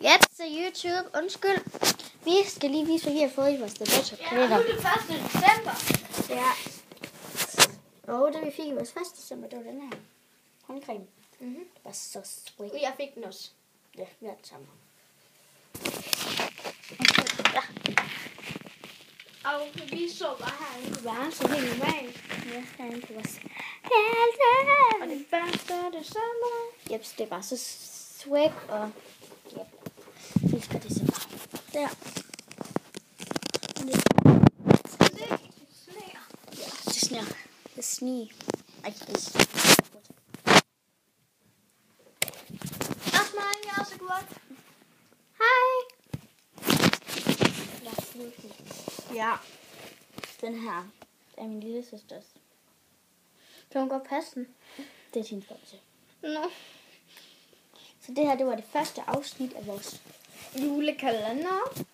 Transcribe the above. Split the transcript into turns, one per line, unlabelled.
Ja, til YouTube. Undskyld. Vi skal lige vise, hvad vi har fået i vores debatchokolade.
Ja, nu er det 1. december.
Ja. Og det vi fik i vores 1. december, det var den her håndcreme. Det var så sweet.
Jeg fik den også.
Ja, vi har det samme.
Ja. Og vi så bare herinde på værelset helt normalt.
Ja, herinde på vores
Og det 1. december.
Jeps, det er bare så swag og... Yep. Vi skal det så bare. Der. Ja, det sneer. Det sneer. Ej, det sneer.
Jeg er også godt.
Hej.
Ja.
Den her er min lille søsters. Kan hun godt passe den? Det er din størrelse.
Nå.
Så det her, det var det første afsnit af vores
Julekalender.